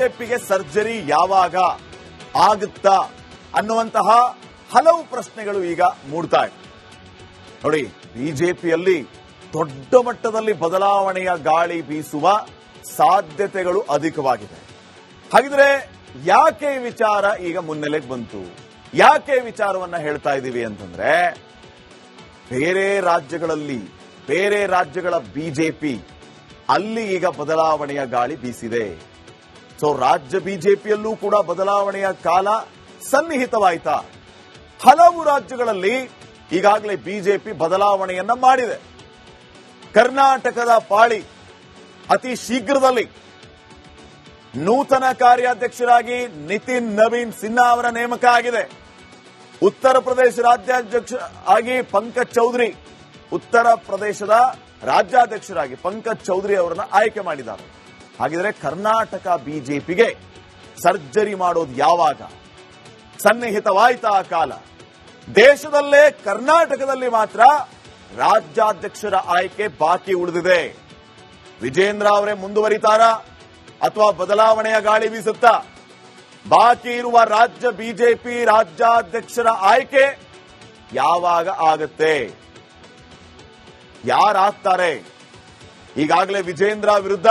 ಬಿಜೆಪಿಗೆ ಸರ್ಜರಿ ಯಾವಾಗ ಆಗುತ್ತಾ ಅನ್ನುವಂತಹ ಹಲವು ಪ್ರಶ್ನೆಗಳು ಈಗ ಮೂಡ್ತಾ ಇದೆ. ನೋಡಿ, ಬಿಜೆಪಿಯಲ್ಲಿ ದೊಡ್ಡ ಮಟ್ಟದಲ್ಲಿ ಬದಲಾವಣೆಯ ಗಾಳಿ ಬೀಸುವ ಸಾಧ್ಯತೆಗಳು ಅಧಿಕವಾಗಿದೆ. ಹಾಗಿದ್ರೆ ಯಾಕೆ ಈ ವಿಚಾರ ಈಗ ಮುನ್ನೆಲೆಗೆ ಬಂತು? ಯಾಕೆ ವಿಚಾರವನ್ನ ಹೇಳ್ತಾ ಇದ್ದೀವಿ ಅಂತಂದ್ರೆ, ಬೇರೆ ರಾಜ್ಯಗಳ ಬಿಜೆಪಿ ಅಲ್ಲಿ ಈಗ ಬದಲಾವಣೆಯ ಗಾಳಿ ಬೀಸಿದೆ. ಸೊ ರಾಜ್ಯ ಬಿಜೆಪಿಯಲ್ಲೂ ಕೂಡ ಬದಲಾವಣೆಯ ಕಾಲ ಸನ್ನಿಹಿತವಾಯಿತಾ? ಹಲವು ರಾಜ್ಯಗಳಲ್ಲಿ ಈಗಾಗಲೇ ಬಿಜೆಪಿ ಬದಲಾವಣೆಯನ್ನ ಮಾಡಿದೆ. ಕರ್ನಾಟಕದ ಪಾಳಿ ಅತಿ ಶೀಘ್ರದಲ್ಲಿ ನೂತನ ಕಾರ್ಯಾಧ್ಯಕ್ಷರಾಗಿ ನಿತಿನ್ ನವೀನ್ ಸಿನ್ಹಾ ಅವರ ನೇಮಕ ಆಗಿದೆ. ಉತ್ತರ ಪ್ರದೇಶ ರಾಜ್ಯಾಧ್ಯಕ್ಷ ಆಗಿ ಪಂಕಜ್ ಚೌಧರಿ, ಉತ್ತರ ಪ್ರದೇಶದ ರಾಜ್ಯಾಧ್ಯಕ್ಷರಾಗಿ ಪಂಕಜ್ ಚೌಧರಿ ಅವರನ್ನ ಆಯ್ಕೆ ಮಾಡಿದ್ದಾರೆ. ಹಾಗಿದ್ರೆ ಕರ್ನಾಟಕ ಬಿಜೆಪಿಗೆ ಸರ್ಜರಿ ಮಾಡೋದು ಯಾವಾಗ? ಸನ್ನಿಹಿತವಾಯ್ತಾ ಆ ಕಾಲ? ದೇಶದಲ್ಲೇ ಕರ್ನಾಟಕದಲ್ಲಿ ಮಾತ್ರ ರಾಜ್ಯಾಧ್ಯಕ್ಷರ ಆಯ್ಕೆ ಬಾಕಿ ಉಳಿದಿದೆ. ವಿಜೇಂದ್ರ ಅವರೇ ಮುಂದುವರಿತಾರಾ ಅಥವಾ ಬದಲಾವಣೆಯ ಗಾಳಿ ಬೀಸುತ್ತಾ? ಬಾಕಿ ಇರುವ ರಾಜ್ಯ ಬಿಜೆಪಿ ರಾಜ್ಯಾಧ್ಯಕ್ಷರ ಆಯ್ಕೆ ಯಾವಾಗ ಆಗುತ್ತೆ? ಯಾರಾಗ್ತಾರೆ? ಈಗಾಗಲೇ ವಿಜೇಂದ್ರ ವಿರುದ್ಧ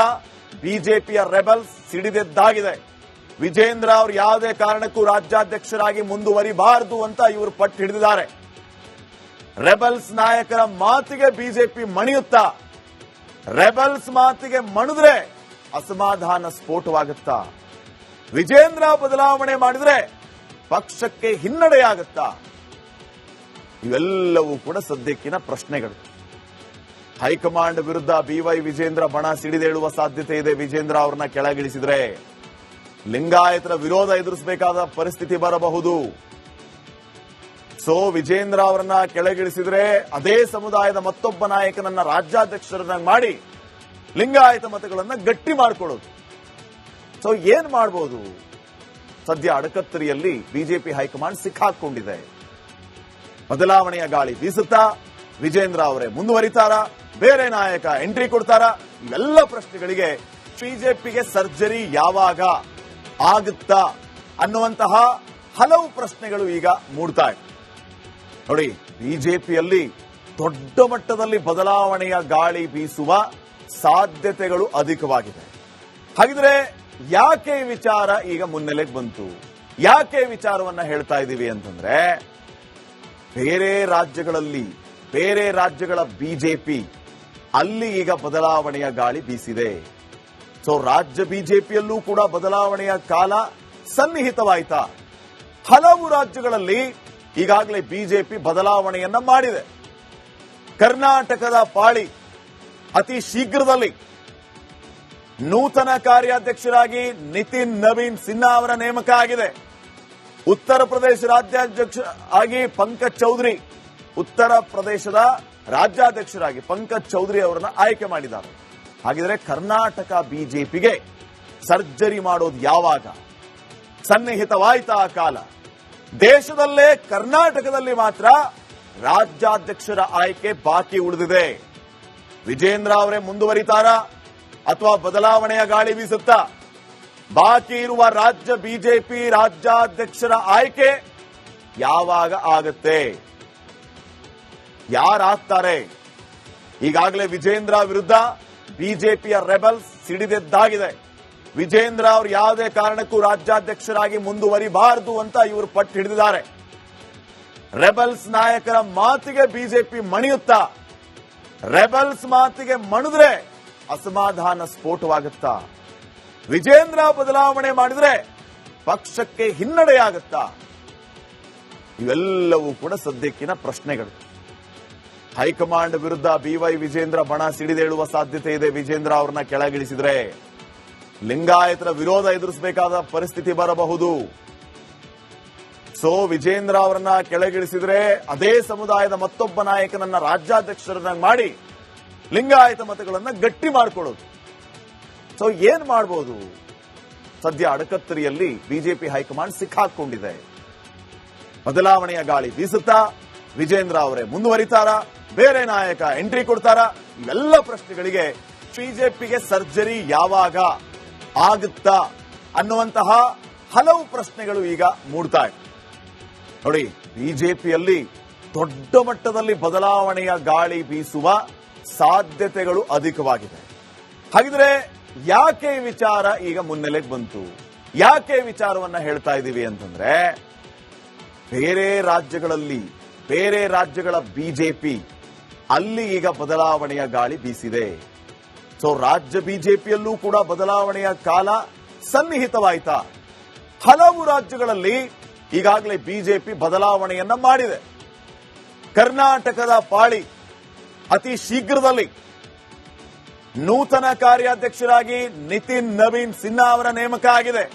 ಬಿಜೆಪಿಯ ರೆಬಲ್ಸ್ ಸಿಡಿದೆದ್ದಾಗಿದೆ. ವಿಜೇಂದ್ರ ಅವರು ಯಾವುದೇ ಕಾರಣಕ್ಕೂ ರಾಜ್ಯಾಧ್ಯಕ್ಷರಾಗಿ ಮುಂದುವರಿಬಾರದು ಅಂತ ಇವರು ಪಟ್ಟು ಹಿಡಿದಿದ್ದಾರೆ. ರೆಬಲ್ಸ್ ನಾಯಕರ ಮಾತಿಗೆ ಬಿಜೆಪಿ ಮಣಿಯುತ್ತಾ? ರೆಬಲ್ಸ್ ಮಾತಿಗೆ ಮಣಿದ್ರೆ ಅಸಮಾಧಾನ ಸ್ಫೋಟವಾಗುತ್ತಾ? ವಿಜೇಂದ್ರ ಬದಲಾವಣೆ ಮಾಡಿದ್ರೆ ಪಕ್ಷಕ್ಕೆ ಹಿನ್ನಡೆಯಾಗುತ್ತಾ? ಇವೆಲ್ಲವೂ ಕೂಡ ಸದ್ಯಕ್ಕಿನ ಪ್ರಶ್ನೆಗಳು. ಹೈಕಮಾಂಡ್ ವಿರುದ್ಧ ಬಿವೈ ವಿಜೇಂದ್ರ ಬಣ ಸಿಡಿದೇಳುವ ಸಾಧ್ಯತೆ ಇದೆ. ವಿಜೇಂದ್ರ ಅವರನ್ನ ಕೆಳಗಿಳಿಸಿದ್ರೆ ಲಿಂಗಾಯತರ ವಿರೋಧ ಎದುರಿಸಬೇಕಾದ ಪರಿಸ್ಥಿತಿ ಬರಬಹುದು. ಸೊ ವಿಜೇಂದ್ರ ಅವರನ್ನ ಕೆಳಗಿಳಿಸಿದ್ರೆ ಅದೇ ಸಮುದಾಯದ ಮತ್ತೊಬ್ಬ ನಾಯಕನನ್ನ ರಾಜ್ಯಾಧ್ಯಕ್ಷರನ್ನಾಗಿ ಮಾಡಿ ಲಿಂಗಾಯತ ಮತಗಳನ್ನ ಗಟ್ಟಿ ಮಾಡಿಕೊಳ್ಳೋದು. ಸೊ ಏನ್ ಮಾಡಬಹುದು? ಸದ್ಯ ಅಡಕತ್ತರಿಯಲ್ಲಿ ಬಿಜೆಪಿ ಹೈಕಮಾಂಡ್ ಸಿಕ್ಕಾಕೊಂಡಿದೆ. ಬದಲಾವಣೆಯ ಗಾಳಿ ಬೀಸುತ್ತಾ? ವಿಜೇಂದ್ರ ಅವರೇ ಮುಂದುವರಿತಾರಾ? ಬೇರೆ ನಾಯಕ ಎಂಟ್ರಿ ಕೊಡ್ತಾರಾ? ಇವೆಲ್ಲ ಪ್ರಶ್ನೆಗಳಿಗೆ ಬಿಜೆಪಿಗೆ ಸರ್ಜರಿ ಯಾವಾಗ ಆಗುತ್ತಾ ಅನ್ನುವಂತಹ ಹಲವು ಪ್ರಶ್ನೆಗಳು ಈಗ ಮೂಡ್ತಾ ಇದೆ. ನೋಡಿ, ಬಿಜೆಪಿಯಲ್ಲಿ ದೊಡ್ಡ ಮಟ್ಟದಲ್ಲಿ ಬದಲಾವಣೆಯ ಗಾಳಿ ಬೀಸುವ ಸಾಧ್ಯತೆಗಳು ಅಧಿಕವಾಗಿದೆ. ಹಾಗಿದ್ರೆ ಯಾಕೆ ಈ ವಿಚಾರ ಈಗ ಮುನ್ನೆಲೆಗೆ ಬಂತು? ಯಾಕೆ ವಿಚಾರವನ್ನ ಹೇಳ್ತಾ ಇದ್ದೀವಿ ಅಂತಂದ್ರೆ, ಬೇರೆ ರಾಜ್ಯಗಳ ಬಿಜೆಪಿ ಅಲ್ಲಿ ಈಗ ಬದಲಾವಣೆಯ ಗಾಳಿ ಬೀಸಿದೆ. ಸೊ ರಾಜ್ಯ ಬಿಜೆಪಿಯಲ್ಲೂ ಕೂಡ ಬದಲಾವಣೆಯ ಕಾಲ ಸನ್ನಿಹಿತವಾಯಿತಾ? ಹಲವು ರಾಜ್ಯಗಳಲ್ಲಿ ಈಗಾಗಲೇ ಬಿಜೆಪಿ ಬದಲಾವಣೆಯನ್ನ ಮಾಡಿದೆ. ಕರ್ನಾಟಕದ ಪಾಳಿ ಅತಿ ಶೀಘ್ರದಲ್ಲಿ ನೂತನ ಕಾರ್ಯಾಧ್ಯಕ್ಷರಾಗಿ ನಿತಿನ್ ನವೀನ್ ಸಿನ್ಹಾ ಅವರ ನೇಮಕ ಆಗಿದೆ. ಉತ್ತರ ಪ್ರದೇಶ ರಾಜ್ಯಾಧ್ಯಕ್ಷ ಆಗಿ ಪಂಕಜ್ ಚೌಧರಿ, ಉತ್ತರ ಪ್ರದೇಶದ ರಾಜ್ಯಾಧ್ಯಕ್ಷರಾಗಿ ಪಂಕಜ್ ಚೌಧರಿ ಅವರನ್ನ ಆಯ್ಕೆ ಮಾಡಿದ್ದಾರೆ. ಹಾಗಿದ್ರೆ ಕರ್ನಾಟಕ ಬಿಜೆಪಿಗೆ ಸರ್ಜರಿ ಮಾಡೋದು ಯಾವಾಗ? ಸನ್ನಿಹಿತವಾಯ್ತಾ ಆ ಕಾಲ? ದೇಶದಲ್ಲೇ ಕರ್ನಾಟಕದಲ್ಲಿ ಮಾತ್ರ ರಾಜ್ಯಾಧ್ಯಕ್ಷರ ಆಯ್ಕೆ ಬಾಕಿ ಉಳಿದಿದೆ. ವಿಜೇಂದ್ರ ಅವರೇ ಮುಂದುವರಿತಾರಾ ಅಥವಾ ಬದಲಾವಣೆಯ ಗಾಳಿ ಬೀಸುತ್ತಾ? ಬಾಕಿ ಇರುವ ರಾಜ್ಯ ಬಿಜೆಪಿ ರಾಜ್ಯಾಧ್ಯಕ್ಷರ ಆಯ್ಕೆ ಯಾವಾಗ ಆಗುತ್ತೆ? ಯಾರಾಗ್ತಾರೆ? ಈಗಾಗಲೇ ವಿಜೇಂದ್ರ ವಿರುದ್ಧ ಬಿಜೆಪಿಯ ರೆಬಲ್ಸ್ ಸಿಡಿದೆದ್ದಾಗಿದೆ. ವಿಜೇಂದ್ರ ಅವರು ಯಾವುದೇ ಕಾರಣಕ್ಕೂ ರಾಜ್ಯಾಧ್ಯಕ್ಷರಾಗಿ ಮುಂದುವರಿಬಾರದು ಅಂತ ಇವರು ಪಟ್ಟು ಹಿಡಿದಿದ್ದಾರೆ. ರೆಬಲ್ಸ್ ನಾಯಕರ ಮಾತಿಗೆ ಬಿಜೆಪಿ ಮಣಿಯುತ್ತಾ? ರೆಬಲ್ಸ್ ಮಾತಿಗೆ ಮಣಿದ್ರೆ ಅಸಮಾಧಾನ ಸ್ಫೋಟವಾಗುತ್ತಾ? ವಿಜೇಂದ್ರ ಬದಲಾವಣೆ ಮಾಡಿದ್ರೆ ಪಕ್ಷಕ್ಕೆ ಹಿನ್ನಡೆಯಾಗುತ್ತಾ? ಇವೆಲ್ಲವೂ ಕೂಡ ಸದ್ಯಕ್ಕಿನ ಪ್ರಶ್ನೆಗಳು. ಹೈಕಮಾಂಡ್ ವಿರುದ್ಧ ಬಿವೈ ವಿಜೇಂದ್ರ ಬಣ ಸಿಡಿದೇಳುವ ಸಾಧ್ಯತೆ ಇದೆ. ವಿಜೇಂದ್ರ ಅವರನ್ನ ಕೆಳಗಿಳಿಸಿದ್ರೆ ಲಿಂಗಾಯತರ ವಿರೋಧ ಎದುರಿಸಬೇಕಾದ ಪರಿಸ್ಥಿತಿ ಬರಬಹುದು. ಸೊ ವಿಜೇಂದ್ರ ಅವರನ್ನ ಕೆಳಗಿಳಿಸಿದ್ರೆ ಅದೇ ಸಮುದಾಯದ ಮತ್ತೊಬ್ಬ ನಾಯಕನನ್ನ ರಾಜ್ಯಾಧ್ಯಕ್ಷರನ್ನಾಗಿ ಮಾಡಿ ಲಿಂಗಾಯತ ಮತಗಳನ್ನ ಗಟ್ಟಿ ಮಾಡಿಕೊಳ್ಳೋದು. ಸೊ ಏನ್ ಮಾಡಬಹುದು? ಸದ್ಯ ಅಡಕತ್ತರಿಯಲ್ಲಿ ಬಿಜೆಪಿ ಹೈಕಮಾಂಡ್ ಸಿಕ್ಕಾಕೊಂಡಿದೆ. ಬದಲಾವಣೆಯ ಗಾಳಿ ಬೀಸುತ್ತಾ? ವಿಜೇಂದ್ರ ಅವರೇ ಮುಂದುವರಿತಾರಾ? ಬೇರೆ ನಾಯಕ ಎಂಟ್ರಿ ಕೊಡ್ತಾರಾ? ಇವೆಲ್ಲ ಪ್ರಶ್ನೆಗಳಿಗೆ ಬಿಜೆಪಿಗೆ ಸರ್ಜರಿ ಯಾವಾಗ ಆಗುತ್ತಾ ಅನ್ನುವಂತಹ ಹಲವು ಪ್ರಶ್ನೆಗಳು ಈಗ ಮೂಡ್ತಾ ಇದೆ. ನೋಡಿ, ಬಿಜೆಪಿಯಲ್ಲಿ ದೊಡ್ಡ ಮಟ್ಟದಲ್ಲಿ ಬದಲಾವಣೆಯ ಗಾಳಿ ಬೀಸುವ ಸಾಧ್ಯತೆಗಳು ಅಧಿಕವಾಗಿದೆ. ಹಾಗಿದ್ರೆ ಯಾಕೆ ಈ ವಿಚಾರ ಈಗ ಮುನ್ನೆಲೆಗೆ ಬಂತು? ಯಾಕೆ ಈ ವಿಚಾರವನ್ನ ಹೇಳ್ತಾ ಇದ್ದೀವಿ ಅಂತಂದ್ರೆ, ಬೇರೆ ರಾಜ್ಯಗಳ ಬಿಜೆಪಿ ಅಲ್ಲಿ ಈಗ ಬದಲಾವಣೆಯ ಗಾಳಿ ಬೀಸಿದೆ. ಸೊ ರಾಜ್ಯ ಬಿಜೆಪಿಯಲ್ಲೂ ಕೂಡ ಬದಲಾವಣೆಯ ಕಾಲ ಸನ್ನಿಹಿತವಾಯಿತಾ? ಹಲವು ರಾಜ್ಯಗಳಲ್ಲಿ ಈಗಾಗಲೇ ಬಿಜೆಪಿ ಬದಲಾವಣೆಯನ್ನ ಮಾಡಿದೆ. ಕರ್ನಾಟಕದ ಪಾಳಿ ಅತಿ ಶೀಘ್ರದಲ್ಲಿ ನೂತನ ಕಾರ್ಯಾಧ್ಯಕ್ಷರಾಗಿ ನಿತಿನ್ ನವೀನ್ ಸಿನ್ಹಾ ಅವರ ನೇಮಕ ಆಗಿದೆ.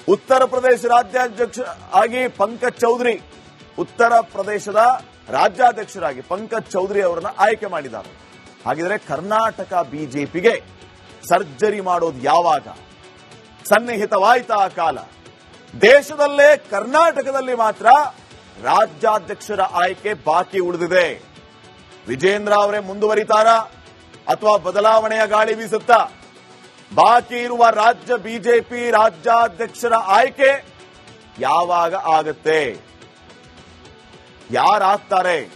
ಉತ್ತರ ಪ್ರದೇಶ ರಾಜ್ಯಾಧ್ಯಕ್ಷ ಆಗಿ ಪಂಕಜ್ ಚೌಧರಿ, ಉತ್ತರ ಪ್ರದೇಶದ ರಾಜ್ಯಾಧ್ಯಕ್ಷರಾಗಿ ಪಂಕಜ್ ಚೌಧರಿ ಅವರನ್ನ ಆಯ್ಕೆ ಮಾಡಿದ್ದಾರೆ. ಹಾಗಿದ್ರೆ ಕರ್ನಾಟಕ ಬಿಜೆಪಿಗೆ ಸರ್ಜರಿ ಮಾಡೋದು ಯಾವಾಗ? ಸನ್ನಿಹಿತವಾಯ್ತಾ ಆ ಕಾಲ? ದೇಶದಲ್ಲೇ ಕರ್ನಾಟಕದಲ್ಲಿ ಮಾತ್ರ ರಾಜ್ಯಾಧ್ಯಕ್ಷರ ಆಯ್ಕೆ ಬಾಕಿ ಉಳಿದಿದೆ. ವಿಜೇಂದ್ರ ಅವರೇ ಮುಂದುವರಿತಾರಾ ಅಥವಾ ಬದಲಾವಣೆಯ ಗಾಳಿ ಬೀಸುತ್ತಾ? ಬಾಕಿ ಇರುವ ರಾಜ್ಯ ಬಿಜೆಪಿ ರಾಜ್ಯಾಧ್ಯಕ್ಷರ ಆಯ್ಕೆ ಯಾವಾಗ ಆಗತ್ತೆ? ಯಾರಾಗ್ತಾರೆ?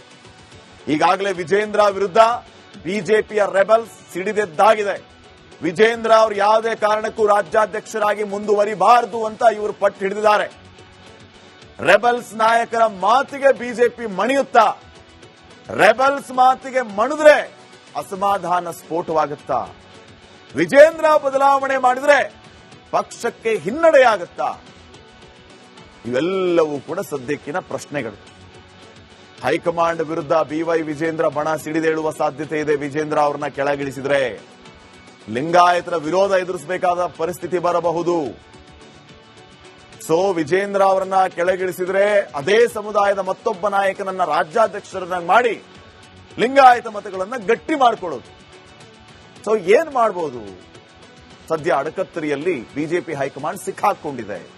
ಈಗಾಗಲೇ ವಿಜೇಂದ್ರ ವಿರುದ್ಧ ಬಿಜೆಪಿಯ ರೆಬಲ್ಸ್ ಸಿಡಿದೆದ್ದಾಗಿದೆ. ವಿಜೇಂದ್ರ ಅವರು ಯಾವುದೇ ಕಾರಣಕ್ಕೂ ರಾಜ್ಯಾಧ್ಯಕ್ಷರಾಗಿ ಮುಂದುವರಿಬಾರದು ಅಂತ ಇವರು ಪಟ್ಟು ಹಿಡಿದಿದ್ದಾರೆ. ರೆಬಲ್ಸ್ ನಾಯಕರ ಮಾತಿಗೆ ಬಿಜೆಪಿ ಮಣಿಯುತ್ತಾ? ರೆಬಲ್ಸ್ ಮಾತಿಗೆ ಮಣಿದ್ರೆ ಅಸಮಾಧಾನ ಸ್ಫೋಟವಾಗುತ್ತಾ? ವಿಜೇಂದ್ರ ಬದಲಾವಣೆ ಮಾಡಿದ್ರೆ ಪಕ್ಷಕ್ಕೆ ಹಿನ್ನಡೆಯಾಗುತ್ತಾ? ಇವೆಲ್ಲವೂ ಕೂಡ ಸದ್ಯಕ್ಕಿನ ಪ್ರಶ್ನೆಗಳು. ಹೈಕಮಾಂಡ್ ವಿರುದ್ಧ ಬಿವೈ ವಿಜೇಂದ್ರ ಬಣ ಸಿಡಿದೇಳುವ ಸಾಧ್ಯತೆ ಇದೆ. ವಿಜೇಂದ್ರ ಅವರನ್ನ ಕೆಳಗಿಳಿಸಿದ್ರೆ ಲಿಂಗಾಯತರ ವಿರೋಧ ಎದುರಿಸಬೇಕಾದ ಪರಿಸ್ಥಿತಿ ಬರಬಹುದು. ಸೊ ವಿಜೇಂದ್ರ ಅವರನ್ನ ಕೆಳಗಿಳಿಸಿದ್ರೆ ಅದೇ ಸಮುದಾಯದ ಮತ್ತೊಬ್ಬ ನಾಯಕನನ್ನ ರಾಜ್ಯಾಧ್ಯಕ್ಷರನ್ನಾಗಿ ಮಾಡಿ ಲಿಂಗಾಯತ ಮತಗಳನ್ನ ಗಟ್ಟಿ ಮಾಡಿಕೊಳ್ಳೋದು. ಸೊ ಏನ್ ಮಾಡಬಹುದು? ಸದ್ಯ ಅಡಕತ್ತರಿಯಲ್ಲಿ ಬಿಜೆಪಿ ಹೈಕಮಾಂಡ್ ಸಿಕ್ಕಾಕೊಂಡಿದೆ.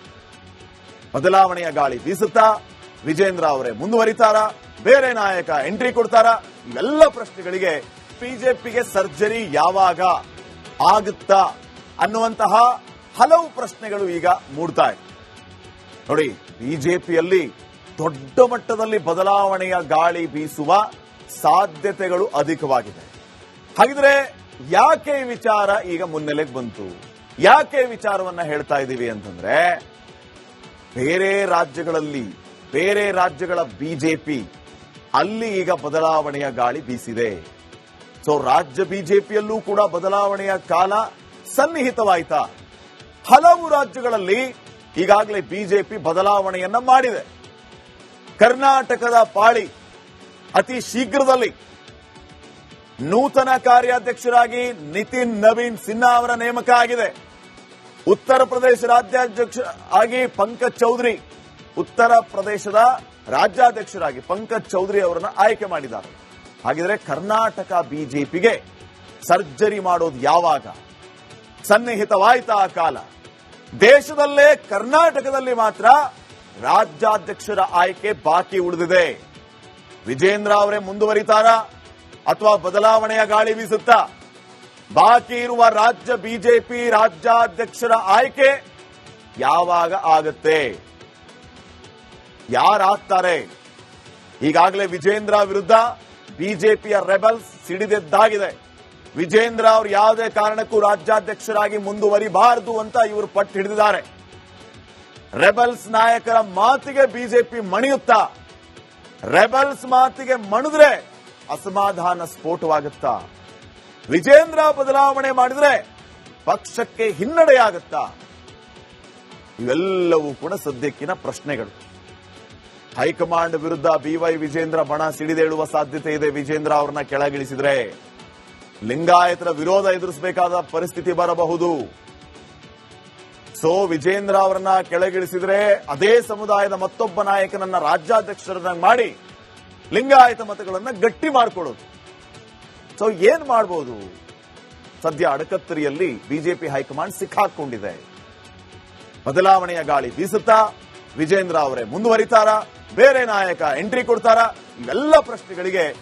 ಬದಲಾವಣೆಯ ಗಾಳಿ ಬೀಸುತ್ತಾ? ವಿಜೇಂದ್ರ ಅವರೇ ಮುಂದುವರಿತಾರಾ? ಬೇರೆ ನಾಯಕ ಎಂಟ್ರಿ ಕೊಡ್ತಾರಾ? ಇವೆಲ್ಲ ಪ್ರಶ್ನೆಗಳಿಗೆ ಬಿಜೆಪಿಗೆ ಸರ್ಜರಿ ಯಾವಾಗ ಆಗುತ್ತಾ ಅನ್ನುವಂತಹ ಹಲವು ಪ್ರಶ್ನೆಗಳು ಈಗ ಮೂಡ್ತಾ ಇದೆ. ನೋಡಿ, ಬಿಜೆಪಿಯಲ್ಲಿ ದೊಡ್ಡ ಮಟ್ಟದಲ್ಲಿ ಬದಲಾವಣೆಯ ಗಾಳಿ ಬೀಸುವ ಸಾಧ್ಯತೆಗಳು ಅಧಿಕವಾಗಿದೆ. ಹಾಗಿದ್ರೆ ಯಾಕೆ ಈ ವಿಚಾರ ಈಗ ಮುನ್ನೆಲೆಗೆ ಬಂತು? ಯಾಕೆ ಈ ವಿಚಾರವನ್ನ ಹೇಳ್ತಾ ಇದ್ದೀವಿ ಅಂತಂದ್ರೆ, ಬೇರೆ ರಾಜ್ಯಗಳ ಬಿಜೆಪಿ ಅಲ್ಲಿ ಈಗ ಬದಲಾವಣೆಯ ಗಾಳಿ ಬೀಸಿದೆ. ಸೊ ರಾಜ್ಯ ಬಿಜೆಪಿಯಲ್ಲೂ ಕೂಡ ಬದಲಾವಣೆಯ ಕಾಲ ಸನ್ನಿಹಿತವಾಯಿತಾ? ಹಲವು ರಾಜ್ಯಗಳಲ್ಲಿ ಈಗಾಗಲೇ ಬಿಜೆಪಿ ಬದಲಾವಣೆಯನ್ನ ಮಾಡಿದೆ. ಕರ್ನಾಟಕದ ಪಾಳಿ ಅತಿ ಶೀಘ್ರದಲ್ಲಿ ನೂತನ ಕಾರ್ಯಾಧ್ಯಕ್ಷರಾಗಿ ನಿತಿನ್ ನವೀನ್ ಸಿನ್ಹಾ ಅವರ ನೇಮಕ ಆಗಿದೆ. ಉತ್ತರ ಪ್ರದೇಶ ರಾಜ್ಯಾಧ್ಯಕ್ಷ ಆಗಿ ಪಂಕಜ್ ಚೌಧರಿ, ಉತ್ತರ ಪ್ರದೇಶದ ರಾಜ್ಯಾಧ್ಯಕ್ಷರಾಗಿ ಪಂಕಜ್ ಚೌಧರಿ ಅವರನ್ನ ಆಯ್ಕೆ ಮಾಡಿದ್ದಾರೆ. ಹಾಗಿದ್ರೆ ಕರ್ನಾಟಕ ಬಿಜೆಪಿಗೆ ಸರ್ಜರಿ ಮಾಡೋದು ಯಾವಾಗ? ಸನ್ನಿಹಿತವಾಯ್ತಾ ಆ ಕಾಲ? ದೇಶದಲ್ಲೇ ಕರ್ನಾಟಕದಲ್ಲಿ ಮಾತ್ರ ರಾಜ್ಯಾಧ್ಯಕ್ಷರ ಆಯ್ಕೆ ಬಾಕಿ ಉಳಿದಿದೆ. ವಿಜೇಂದ್ರ ಅವರೇ ಮುಂದುವರಿತಾರಾ ಅಥವಾ ಬದಲಾವಣೆಯ ಗಾಳಿ ಬೀಸುತ್ತಾ? ಬಾಕಿ ಇರುವ ರಾಜ್ಯ ಬಿಜೆಪಿ ರಾಜ್ಯಾಧ್ಯಕ್ಷರ ಆಯ್ಕೆ ಯಾವಾಗ ಆಗತ್ತೆ? ಯಾರಾಗ್ತಾರೆ? ಈಗಾಗಲೇ ವಿಜೇಂದ್ರ ವಿರುದ್ಧ ಬಿಜೆಪಿಯ ರೆಬಲ್ಸ್ ಸಿಡಿದೆದ್ದಾಗಿದೆ. ವಿಜೇಂದ್ರ ಅವರು ಯಾವುದೇ ಕಾರಣಕ್ಕೂ ರಾಜ್ಯಾಧ್ಯಕ್ಷರಾಗಿ ಮುಂದುವರಿಬಾರದು ಅಂತ ಇವರು ಪಟ್ಟು ಹಿಡಿದಿದ್ದಾರೆ. ರೆಬಲ್ಸ್ ನಾಯಕರ ಮಾತಿಗೆ ಬಿಜೆಪಿ ಮಣಿಯುತ್ತಾ? ರೆಬಲ್ಸ್ ಮಾತಿಗೆ ಮಣಿದ್ರೆ ಅಸಮಾಧಾನ ಸ್ಫೋಟವಾಗುತ್ತಾ? ವಿಜೇಂದ್ರ ಬದಲಾವಣೆ ಮಾಡಿದ್ರೆ ಪಕ್ಷಕ್ಕೆ ಹಿನ್ನಡೆಯಾಗುತ್ತಾ? ಇವೆಲ್ಲವೂ ಕೂಡ ಸದ್ಯಕ್ಕಿನ ಪ್ರಶ್ನೆಗಳು. ಹೈಕಮಾಂಡ್ ವಿರುದ್ಧ ಬಿವೈ ವಿಜೇಂದ್ರ ಬಣ ಸಿಡಿದೇಳುವ ಸಾಧ್ಯತೆ ಇದೆ. ವಿಜೇಂದ್ರ ಅವರನ್ನ ಕೆಳಗಿಳಿಸಿದ್ರೆ ಲಿಂಗಾಯತರ ವಿರೋಧ ಎದುರಿಸಬೇಕಾದ ಪರಿಸ್ಥಿತಿ ಬರಬಹುದು. ಸೊ ವಿಜೇಂದ್ರ ಅವರನ್ನ ಕೆಳಗಿಳಿಸಿದ್ರೆ ಅದೇ ಸಮುದಾಯದ ಮತ್ತೊಬ್ಬ ನಾಯಕನನ್ನ ರಾಜ್ಯಾಧ್ಯಕ್ಷರನ್ನಾಗಿ ಮಾಡಿ ಲಿಂಗಾಯತ ಮತಗಳನ್ನ ಗಟ್ಟಿ ಮಾಡಿಕೊಳ್ಳೋದು. ಸೊ ಏನ್ ಮಾಡಬಹುದು? ಸದ್ಯ ಅಡಕತ್ತರಿಯಲ್ಲಿ ಬಿಜೆಪಿ ಹೈಕಮಾಂಡ್ ಸಿಕ್ಕಾಕೊಂಡಿದೆ. ಬದಲಾವಣೆಯ ಗಾಳಿ ಬೀಸುತ್ತಾ? ವಿಜೇಂದ್ರ ಅವರೇ ಮುಂದುವರಿತಾರಾ? ಬೇರೆ ನಾಯಕ ಎಂಟ್ರಿ ಕೊಡ್ತಾರಾ? ಇವೆಲ್ಲ ಪ್ರಶ್ನೆಗಳಿಗೆ